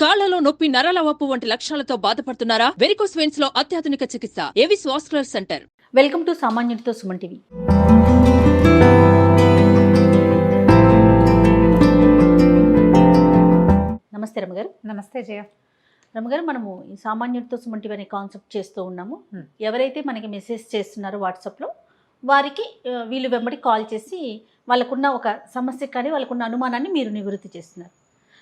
కాళ్లలో నొప్పి, నరాల వాపు వంటి లక్షణాలతో బాధపడుతున్నారా? వెరికోస్ వెయిన్స్ లో అత్యాధునిక చికిత్స Avis vascular centre. Welcome to సామాన్యుడితో సుమన్ టీవీ. నమస్తే రమగారు. నమస్తే జయ. రమగారు, మనము ఈ సామాన్యుడితో సుమన్ టీవీ అనే కాన్సెప్ట్ చేస్తూ ఉన్నాము. ఎవరైతే మనకి మెసేజ్ చేస్తున్నారో వాట్సాప్లో వారికి వీళ్ళు వెంబడి కాల్ చేసి వాళ్ళకున్న ఒక సమస్య కానీ వాళ్ళకున్న అనుమానాన్ని మీరు నివృత్తి చేస్తున్నారు.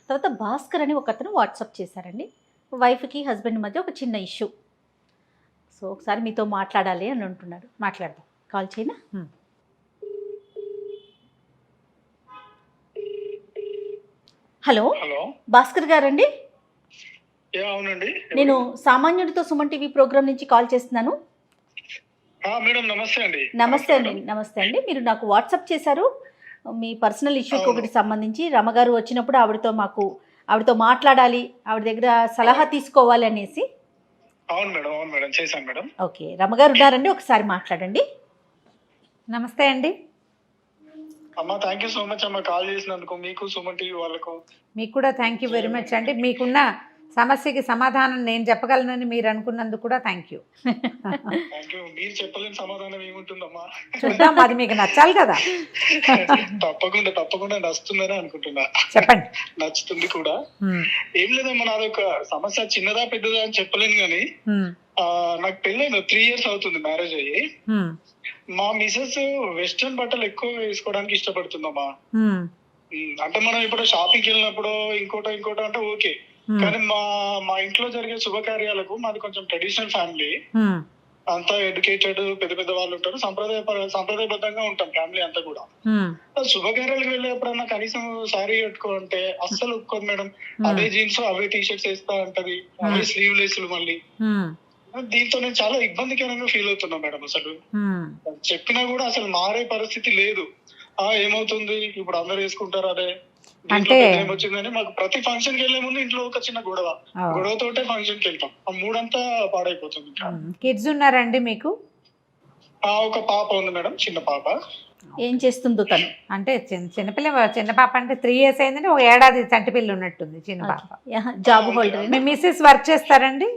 తర్వాత భాస్కర్ అని ఒకతను వాట్సాప్ చేశారండి. వైఫ్కి హస్బెండ్ మధ్య ఒక చిన్న ఇష్యూ. సో ఒకసారి మీతో మాట్లాడాలి అని అంటున్నాడు. మాట్లాడదాం. కాల్ చేయనా? హలో భాస్కర్ గారండి. అవునండి, నేను సామాన్యుడితో సుమన్ టీవీ ప్రోగ్రామ్ నుంచి కాల్ చేస్తున్నాను. మేడం నమస్తే అండి. నమస్తే అండి. మీరు నాకు వాట్సాప్ చేశారు మీ పర్సనల్ ఇష్యూకి ఒకటి సంబంధించి. రమగారు వచ్చినప్పుడు ఆవిడతో మాట్లాడాలి, ఆవిడ దగ్గర సలహా తీసుకోవాలి అనేసి. అవును మేడం చేశాను మేడం. ఓకే, రమగారు ఉన్నారండి, ఒకసారి మాట్లాడండి. నమస్తే అండి. అమ్మా, థ్యాంక్ యూ సో మచ్ అమ్మా, కాల్ చేసినందుకు మీకు, సుమన్ టీవీ వాళ్ళకు. మీకు కూడా థ్యాంక్ యూ వెరీ మచ్ అండి. మీకున్న సమస్యకి సమాధానం నేను చెప్పగలనని మీరు అనుకున్నందుకు కూడా థ్యాంక్ యూ. మీరు చెప్పలేని సమాధానం ఏముంటుందమ్మా? చూద్దాం, అది మీకు నచ్చాలి కదా. తప్పకుండా నచ్చుతుందని అనుకుంటున్నా. చెప్పండి. నచ్చుతుంది కూడా. ఏం లేదమ్మా, నాదొక సమస్య, చిన్నదా పెద్దదా అని చెప్పలేను కానీ నాకు పెళ్ళైన 3 years అవుతుంది మ్యారేజ్ అయ్యి. మా మిసెస్ వెస్ట్రన్ బట్టలు ఎక్కువ వేసుకోవడానికి ఇష్టపడుతుందమ్మా. అంటే మనం ఇప్పుడు షాపింగ్కి వెళ్ళినప్పుడు ఇంకోటో అంటే ఓకే, కానీ మా ఇంట్లో జరిగే శుభకార్యాలకు మాది కొంచెం ట్రెడిషనల్ ఫ్యామిలీ, అంతా ఎడ్యుకేటెడ్ పెద్ద పెద్ద వాళ్ళు ఉంటారు, సంప్రదాయబద్ధంగా ఉంటాం ఫ్యామిలీ అంతా కూడా. శుభకార్యాలకు వెళ్ళేప్పుడన్నా కనీసం శారీ కట్టుకో అంటే అస్సలు ఒప్పుకోదు మేడం. అవే జీన్స్ అవే టీ షర్ట్స్ వేస్తా ఉంటది, అవే స్లీవ్ లెస్లు. మళ్ళీ దీంతో నేను చాలా ఇబ్బందికరంగా ఫీల్ అవుతున్నా మేడం. అసలు చెప్పినా కూడా అసలు మారే పరిస్థితి లేదు. ఏమవుతుంది ఇప్పుడు అందరు వేసుకుంటారు అదే అంటే వచ్చిందని మాకు ప్రతి ఫంక్షన్ కి వెళ్లే ముందు ఇంట్లో ఒక చిన్న గొడవతోటే ఫంక్షన్ కి వెళ్తాం. ఆ మూడంతా పాడైపోతుంది. కిడ్స్ ఉన్నారండి మీకు? ఒక పాప ఉంది మేడం, చిన్న పాప. ఏం చేస్తుందో తను? అంటే చిన్న పాప అంటే 3 years అయిందంటే ఒక ఏడాది చంటి పిల్ల ఉన్నట్టుంది చిన్న పాప. Job holder. మీ మిస్సెస్ వర్క్ చేస్తారండి?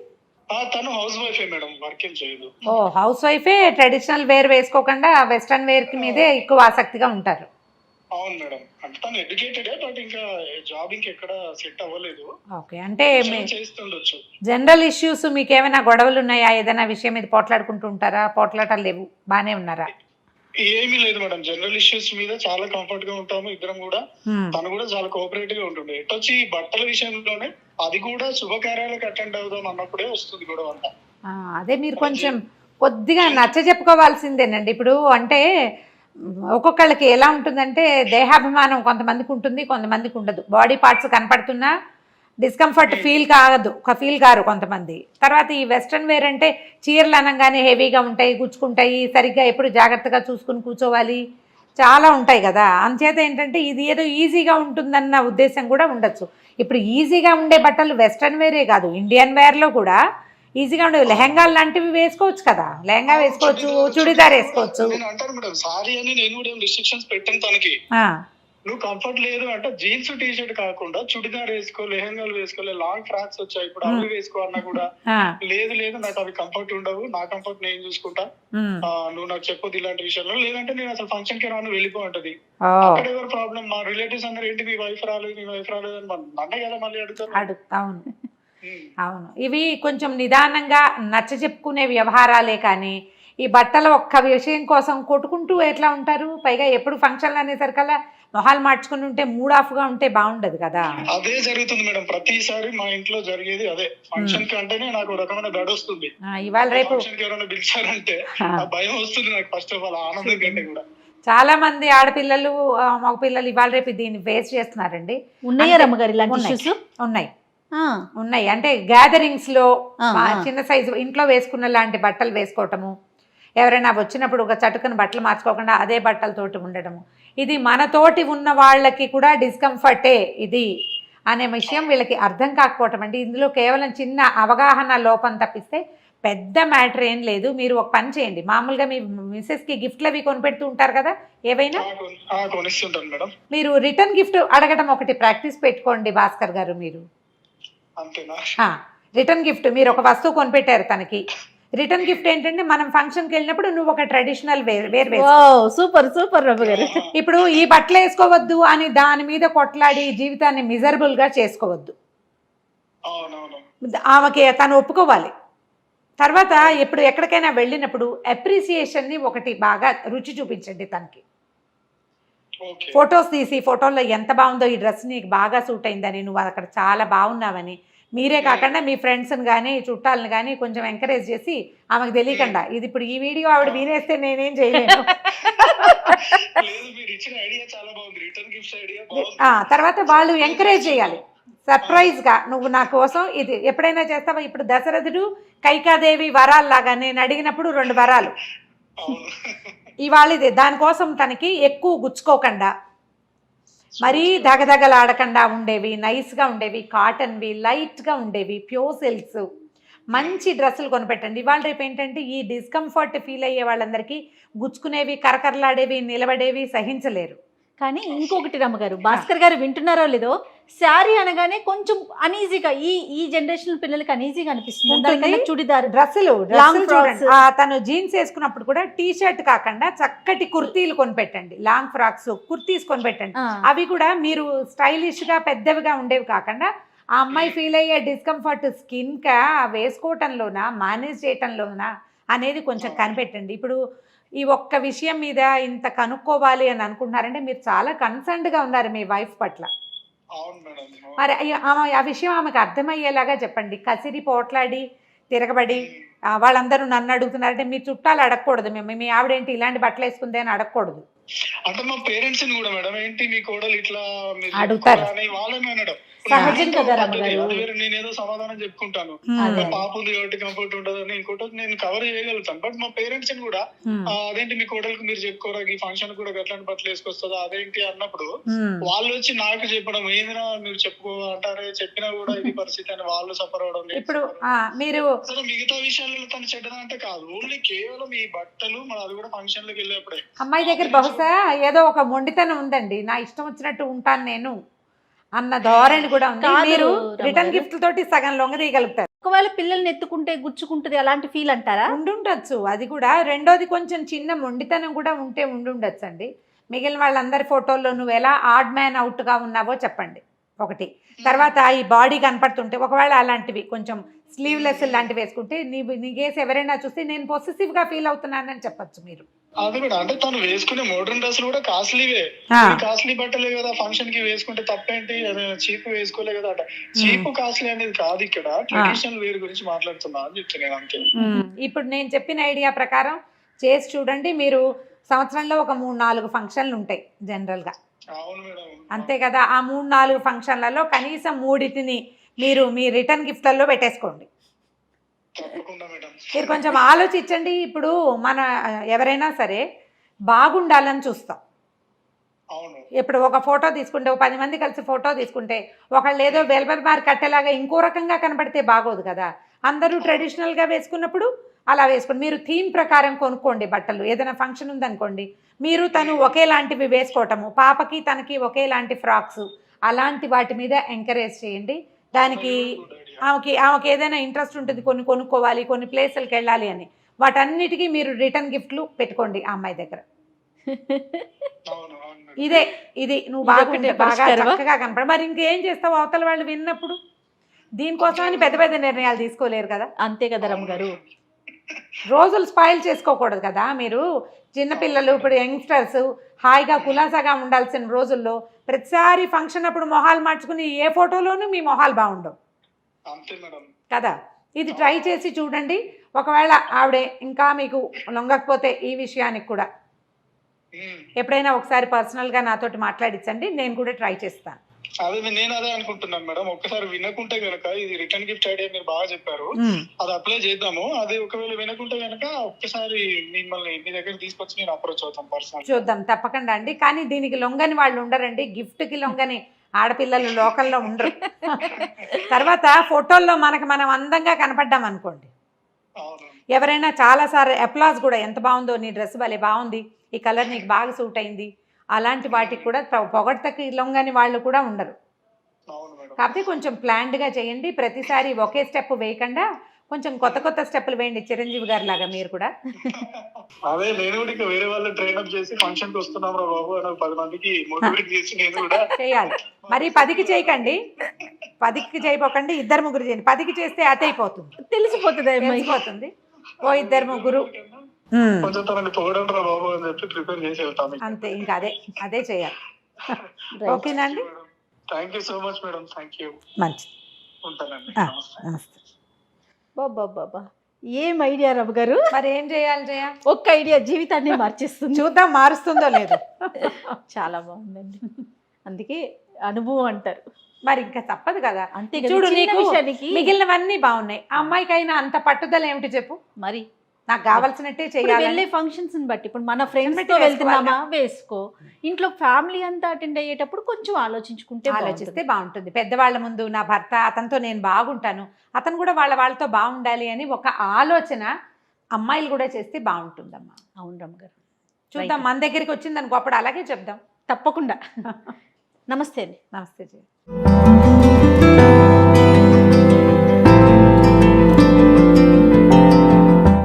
తను హౌస్ వైఫే మేడం, వర్క్ ఏం చేయదు. ఓ, హౌస్ వైఫే. ట్రెడిషనల్ వేర్ వేసుకోకుండా వెస్టర్న్ వేర్ మీదే ఎక్కువ ఆసక్తిగా ఉంటారు. అవును మేడం, అంటే తను ఎడ్యుకేటెడ్, బట్ ఇంకా జాబ్ ఎక్కడ సెట్ అవ్వలేదు. ఓకే, అంటే చేస్తుండొచ్చు. జనరల్ ఇష్యూస్ మీకు ఏమైనా గొడవలు ఉన్నాయా? ఏదైనా విషయం మీద పోట్లాడుకుంటూ ఉంటారా? పోట్లాటలు లేవు, బానే ఉన్నారా? ఏమీ లేదు మేడం, జనరల్ ఇష్యూస్ మీద చాలా కంఫర్ట్ గా ఉంటాము ఇద్దరం కూడా. తను కూడా చాలా కోఆపరేటివ్ గా ఉంటుండే. ఎట్టొచ్చి బట్టల విషయంలోనే అది కూడా శుభకార్యాలకు అటెండ్ అవుదాం అన్నప్పుడే వస్తుంది గొడవ అంతా. అదే మీరు కొంచెం కొద్దిగా నచ్చ చెప్పుకోవాల్సిందేనండి. ఇప్పుడు అంటే ఒక్కొక్కళ్ళకి ఎలా ఉంటుందంటే దేహాభిమానం కొంతమందికి ఉంటుంది, కొంతమందికి ఉండదు. బాడీ పార్ట్స్ కనపడుతున్నా డిస్కంఫర్ట్ ఫీల్ కారు కొంతమంది. తర్వాత ఈ వెస్ట్రన్ వేర్ అంటే చీరలు అనగానే హెవీగా ఉంటాయి, గుచ్చుకుంటాయి, సరిగ్గా ఎప్పుడు జాగ్రత్తగా చూసుకుని కూర్చోవాలి, చాలా ఉంటాయి కదా. అందుచేత ఏంటంటే ఇది ఏదో ఈజీగా ఉంటుందన్న ఉద్దేశం కూడా ఉండొచ్చు. ఇప్పుడు ఈజీగా ఉండే బట్టలు వెస్ట్రన్ వేరే కాదు, ఇండియన్ వేర్లో కూడా ఈజీగా ఉండేవి. లెహంగాలు లాంటివి వేసుకోవచ్చు కదా, లెహంగా వేసుకోవచ్చు, చుడిదార్ వేసుకోవచ్చు. నువ్వు కంఫర్ట్ లేదు అంటే జీన్స్ టీ షర్ట్ కాకుండా చుడిదార్ వేసుకో, లెహంగాలు వేసుకోలే, లాంగ్ ఫ్రాక్స్ వచ్చాయి ఇప్పుడు, అవి వేసుకో అన్నా కూడా లేదు నాకు అవి కంఫర్ట్ ఉండవు, నా కంఫర్ట్ నేను చూసుకుంటా, నువ్వు నాకు చెప్పొద్దు ఇలాంటి విషయంలో, లేదంటే నేను అసలు ఫంక్షన్ కి రాను వెళ్ళిపో అంటది. అక్కడ ఎవరు ప్రాబ్లం? మా రిలేటివ్స్ అందరూ ఏంటి మీ వైఫ్ రాలేదు అని నన్నే కదా మళ్ళీ అడుగుతారు. అవును, ఇవి కొంచెం నిదానంగా నచ్చ చెప్పుకునే వ్యవహారాలే కానీ ఈ బట్టల ఒక్క విషయం కోసం కొట్టుకుంటూ ఎట్లా ఉంటారు? పైగా ఎప్పుడు ఫంక్షన్లు అనేసరికల్లా మొహాలు మార్చుకుని ఉంటే మూడ్ ఆఫ్ గా ఉంటే బాగుండదు కదా. అదే జరుగుతుంది మేడం, ప్రతిసారి మా ఇంట్లో జరిగేది అదే. ఫంక్షన్ కంటేనే నాకు రకమైన గడ వస్తుంది. ఇవాళ రేపు పిలిచారంటే భయం వస్తుంది నాకు, ఫస్ట్ ఆఫ్ ఆల్ ఆనందం కంటే కూడా. చాలా మంది ఆడపిల్లలు మగ పిల్లలు ఇవాళ రేపు దీన్ని ఫేస్ చేస్తున్నారండి. ఉన్నాయా రమ్మగారు ఇలాంటి ఇష్యూస్? ఉన్నాయి. అంటే గ్యాదరింగ్స్ లో చిన్న సైజు ఇంట్లో వేసుకున్న లాంటి బట్టలు వేసుకోవటము, ఎవరైనా వచ్చినప్పుడు ఒక చటుకని బట్టలు మార్చుకోకుండా అదే బట్టలతోటి ఉండడము, ఇది మనతోటి ఉన్న వాళ్ళకి కూడా డిస్కంఫర్టే ఇది అనే విషయం వీళ్ళకి అర్థం కాకపోవటం అండి. ఇందులో కేవలం చిన్న అవగాహన లోపం తప్పిస్తే పెద్ద మ్యాటర్ ఏం లేదు. మీరు ఒక పని చేయండి, మామూలుగా మీ మిస్సెస్కి గిఫ్ట్లు అవి కొనిపెడుతూ ఉంటారు కదా ఏవైనా, మీరు రిటర్న్ గిఫ్ట్ అడగడం ఒకటి ప్రాక్టీస్ పెట్టుకోండి భాస్కర్ గారు. మీరు అంతేనా? రిటర్న్ గిఫ్ట్ మీరు ఒక వస్తువు కొనిపెట్టారు తనకి, రిటర్న్ గిఫ్ట్ ఏంటంటే మనం ఫంక్షన్కి వెళ్ళినప్పుడు నువ్వు ఒక ట్రెడిషనల్ వేర్ వేసుకో. సూపర్ సూపర్ రమ్య గారు. ఇప్పుడు ఈ బట్టలు వేసుకోవద్దు అని దాని మీద కొట్లాడి జీవితాన్ని మిజరబుల్ గా చేసుకోవద్దు. అవునవును. ఆమెకి తను ఒప్పుకోవాలి. తర్వాత ఇప్పుడు ఎక్కడికైనా వెళ్ళినప్పుడు అప్రిసియేషన్ ని ఒకటి బాగా రుచి చూపించండి తనకి. ఓకే. ఫొటోస్ తీసి ఫోటోల్లో ఎంత బాగుందో, ఈ డ్రెస్ నీకు బాగా సూట్ అయిందని, నువ్వు అక్కడ చాలా బాగున్నావని, మీరే కాకుండా మీ ఫ్రెండ్స్ని కానీ చుట్టాలని కానీ కొంచెం ఎంకరేజ్ చేసి ఆమెకు తెలియకుండా, ఇది ఇప్పుడు ఈ వీడియో ఆవిడ వినేస్తే నేనేం చేయలేను. లేదు, మీరు ఇచ్చిన ఐడియా చాలా బాగుంది, రిటర్న్ గిఫ్ట్స్ ఐడియా బాగుంది. తర్వాత వాళ్ళు ఎంకరేజ్ చేయాలి సర్ప్రైజ్ గా, నువ్వు నా కోసం ఇది ఎప్పుడైనా చేస్తావా. ఇప్పుడు దశరథుడు కైకాదేవి వరాల్లాగా నేను అడిగినప్పుడు 2 వరాలు అవును. ఇవాళ ఇది దానికోసం తనకి ఎక్కువ గుచ్చుకోకుండా, మరీ దగదగలాడకుండా ఉండేవి, నైస్గా ఉండేవి, కాటన్వి, లైట్గా ఉండేవి, ప్యూర్ సిల్క్స్, మంచి డ్రెస్సులు కొనిపెట్టండి. ఇవాళ రేపు ఏంటంటే ఈ డిస్కంఫర్ట్ ఫీల్ అయ్యే వాళ్ళందరికీ గుచ్చుకునేవి, కరకరలాడేవి, నిలబడేవి సహించలేరు. కానీ ఇంకొకటి రమ్మగారు, భాస్కర్ గారు వింటున్నారో లేదో, శారీ అనగానే కొంచెం అనీజీగా ఈ జనరేషన్ పిల్లలకి అనీజీగా అనిపిస్తుంది. చుడిదార్ డ్రెస్సులు Long చూడండి, తను జీన్స్ వేసుకున్నప్పుడు కూడా టీ షర్ట్ కాకుండా చక్కటి కుర్తీలు కొనిపెట్టండి, లాంగ్ ఫ్రాక్స్ కుర్తీస్ కొనిపెట్టండి. అవి కూడా మీరు స్టైలిష్ గా పెద్దవిగా ఉండేవి కాకుండా ఆ అమ్మాయి ఫీల్ అయ్యే డిస్కంఫర్ట్ స్కిన్ కా వేసుకోవటంలోనా మేనేజ్ చేయటంలోనా అనేది కొంచెం కనిపెట్టండి. ఇప్పుడు ఈ ఒక్క విషయం మీద ఇంత కనుక్కోవాలి అని అనుకుంటున్నారంటే మీరు చాలా కన్సర్న్డ్గా ఉన్నారు మీ వైఫ్ పట్ల. మరి ఆ విషయం ఆమెకు అర్థమయ్యేలాగా చెప్పండి. కసిరి పోట్లాడి తిరగబడి వాళ్ళందరూ నన్ను అడుగుతున్నారంటే మీ చుట్టాలు అడగకూడదు, మేము మీ ఆవిడేంటి ఇలాంటి బట్టలు వేసుకుంది అని అడగకూడదు. అంటే మా పేరెంట్స్ కూడా మేడం ఏంటి మీ కోడలు ఇట్లా అడుగుతారు, వాళ్ళని అనడం సహజం కదా రమ్మగారు. నేనేదో సమాధానం చెప్పుకుంటాను, పాప ఉంది కాబట్టి కంఫర్ట్ ఉండదని, ఇంకోటి నేను కవర్ చేయగలుగుతాను. బట్ మా పేరెంట్స్ కూడా అదేంటి మీ కోడలికి మీరు చెప్పుకోరా, ఈ ఫంక్షన్ కూడా అట్లాంటి బట్టలు వేసుకొస్తుందా అదేంటి అన్నప్పుడు వాళ్ళు వచ్చి నాకు చెప్పడం, ఏందినా మీరు చెప్పుకో అంటారే, చెప్పినా కూడా ఇది పరిస్థితి అని వాళ్ళు సఫర్ అవడం. ఇప్పుడు మీరు మిగతా విషయాల్లో తను చెడ్డదా అంటే కాదు, ఓన్లీ కేవలం ఈ బట్టలు మన అది కూడా ఫంక్షన్ లకు వెళ్ళేప్పుడే. అమ్మాయి దగ్గర బహుశా ఏదో ఒక మొండితనం ఉందండి, నా ఇష్టం వచ్చినట్టు ఉంటాను నేను అన్న ధోరణి కూడా ఉంది. మీరు రిటర్న్ గిఫ్ట్ తోటి సగం లొంగదీయగలుగుతారు. ఒకవేళ పిల్లల్ని ఎత్తుకుంటే గుచ్చుకుంటది అలాంటి ఫీల్ అంటారా? ఉండుండొచ్చు అది కూడా. రెండోది కొంచెం చిన్న మొండితనం కూడా ఉండుండొచ్చు అండి. మిగిలిన వాళ్ళందరి ఫోటోల్లో నువ్వు ఎలా ఆడ్ మ్యాన్ అవుట్గా ఉన్నావో చెప్పండి ఒకటి. తర్వాత ఈ బాడీ కనపడుతుంటే ఒకవేళ అలాంటివి కొంచెం స్లీవ్లెస్ లాంటివి వేసుకుంటే నీకేసి ఎవరైనా చూస్తే నేను పొసెసివ్గా ఫీల్ అవుతున్నానని చెప్పచ్చు మీరు. అది కూడా అంటే తను వేసుకునే మోడర్న్ డ్రెస్సులు కూడా కాస్ట్లీవే, కాస్ట్లీ బట్టలే కదా, ఫంక్షన్ కి వేసుకుంటే తప్పేంటి, చీప్ వేసుకోలే కదా అట. చీప్ కాస్ట్లీ అనేది కాదు, ఇక్కడ ట్రెడిషనల్ వేర్ గురించి మాట్లాడుతున్నా అని చెప్తున్నాను అంతే. ఇప్పుడు నేను చెప్పిన ఐడియా ప్రకారం చేసి చూడండి. మీరు సంవత్సరంలో ఒక 3-4 ఫంక్షన్లు ఉంటాయి జనరల్ గా, అంతే కదా. ఆ 3-4 ఫంక్షన్లలో కనీసం 3 మీరు మీ రిటర్న్ గిఫ్ట్లలో పెట్టేసుకోండి. మీరు కొంచెం ఆలోచించండి. ఇప్పుడు మన ఎవరైనా సరే బాగుండాలని చూస్తాం. ఇప్పుడు ఒక ఫోటో తీసుకుంటే 10 మంది కలిసి ఫోటో తీసుకుంటే ఒకళ్ళు ఏదో వెల్బర్ బార్ కట్టేలాగా ఇంకో రకంగా కనబడితే బాగోదు కదా. అందరూ ట్రెడిషనల్గా వేసుకున్నప్పుడు అలా వేసుకోండి. మీరు థీమ్ ప్రకారం కొనుక్కోండి బట్టలు. ఏదైనా ఫంక్షన్ ఉందనుకోండి, మీరు తను ఒకేలాంటివి వేసుకోవటము, పాపకి తనకి ఒకేలాంటి ఫ్రాక్స్, అలాంటి వాటి మీద ఎంకరేజ్ చేయండి. దానికి ఆమెకి ఏదైనా ఇంట్రెస్ట్ ఉంటుంది, కొన్ని కొనుక్కోవాలి, కొన్ని ప్లేసులకు వెళ్ళాలి అని, వాటన్నిటికీ మీరు రిటర్న్ గిఫ్ట్లు పెట్టుకోండి ఆ అమ్మాయి దగ్గర. ఇది నువ్వు బాగా చక్కగా కనపడ. మరి ఇంకేం చేస్తావు అవతల వాళ్ళు విన్నప్పుడు? దీనికోసమని పెద్ద పెద్ద నిర్ణయాలు తీసుకోలేరు కదా. అంతే కదా రమ్మగారు. రోజులు స్పాయిల్ చేసుకోకూడదు కదా. మీరు చిన్నపిల్లలు ఇప్పుడు యంగ్స్టర్స్ హాయిగా కులాసాగా ఉండాల్సిన రోజుల్లో ప్రతిసారి ఫంక్షన్ అప్పుడు మొహాలు మార్చుకుని ఏ ఫోటోలోనూ మీ మొహాలు బాగుండవు కదా. ఇది ట్రై చేసి చూడండి. ఒకవేళ ఆవిడే ఇంకా మీకు లొంగకపోతే ఈ విషయానికి కూడా ఎప్పుడైనా ఒకసారి పర్సనల్గా నాతోటి మాట్లాడించండి, నేను కూడా ట్రై చేస్తాను. అదే నేను అదే అనుకుంటున్నాను మేడం. ఒక్కసారి వినకుంటే గనక ఇది రిటర్న్ గిఫ్ట్ ఐడియా మీరు బాగా చెప్పారు, అది అప్లై చేద్దాము. అది ఒకవేళ వినకుంటే గనక ఒక్కసారి మిమ్మల్ని మీ దగ్గర తీసుకొచ్చి నేను అప్రోచ్ అవుతాను పర్సనల్. చూద్దాం తప్పకుండా అండి. కానీ దీనికి లొంగని వాళ్ళు ఉండరండి, గిఫ్ట్ కి లొంగని ఆడపిల్లలు లోకల్లో ఉండరు. తర్వాత ఫోటోల్లో మనం అందంగా కనపడ్డాం అనుకోండి, ఎవరైనా చాలాసార్లు అప్లాజ్ కూడా, ఎంత బాగుందో నీ డ్రెస్ భలే బాగుంది, ఈ కలర్ నీకు బాగా సూట్ అయింది, అలాంటి వాటికి కూడా పొగడ్తకి లొంగని వాళ్ళు కూడా ఉండరు. కాకపోతే కొంచెం ప్లాన్డ్గా చేయండి, ప్రతిసారి ఒకే స్టెప్ వేయకుండా కొంచెం కొత్త కొత్త స్టెప్పులు వేయండి, చిరంజీవి గారి లాగా మీరు కూడా. అదే నేను కూడా ఇంకా వేరే వాళ్ళు ట్రైన్ చేసి ఫంక్షన్ కి వస్తున్నాం రా బాబు అని 10 మందికి మోటివేట్ చేసి నేను కూడా చేయాలి. మరి 10కి చేయకండి, 10కి చేయపోకండి, 2-3 చేయండి. 10కి చేస్తే అతి అయిపోతుంది, తెలిసిపోతుంది ఆ అమ్మాయికి. తెలిసిపోతుంది. ఓ 2-3 కొంచెం తనని పొగడం రా బాబు అని చెప్పి ప్రిపేర్ చేసి వెళ్తాం. అంతే, ఇంకా అదే చేయాలి. Right. ఓకేనండి, thank you so much madam, thank you. మంచిది. ఉంటానండి. నమస్తే. బాబా ఏం ఐడియా రవి గారు. మరి ఏం చేయాలి జయ? ఒక్క ఐడియా జీవితాన్ని మార్చేస్తుంది. చూద్దాం మారుస్తుందో లేదు. చాలా బాగుందండి. అందుకే అనుభవం అంటారు. మరి ఇంకా తప్పదు కదా. అంతే కదా, చూడు, చిన్న నీకు విషయానికి మిగిలినవన్నీ బాగున్నాయి, ఆ అమ్మాయికైనా అంత పట్టుదల ఏమిటి చెప్పు? మరి నాకు కావాల్సినట్టే ఇప్పుడు చేయాలి. వెళ్ళే ఫంక్షన్స్ బట్టి ఇప్పుడు మన ఫ్రెండ్స్ బట్టి తో వెళ్తున్నామా వేసుకోవాలా? వేసుకో, ఇంట్లో ఫ్యామిలీ అంతా అటెండ్ అయ్యేటప్పుడు కొంచెం ఆలోచించుకుంటే ఆలోచిస్తే బాగుంటుంది. పెద్దవాళ్ళ ముందు నా భర్త, అతనితో నేను బాగుంటాను, అతను కూడా వాళ్ళతో బాగుండాలి అని ఒక ఆలోచన అమ్మాయిలు కూడా చేస్తే బాగుంటుందమ్మా. అవును రమ్మ గారు, చూద్దాం, మన దగ్గరికి వచ్చింది అనుకో, అప్పుడు అలాగే చెప్దాం. తప్పకుండా. నమస్తే అండి. నమస్తే జయ.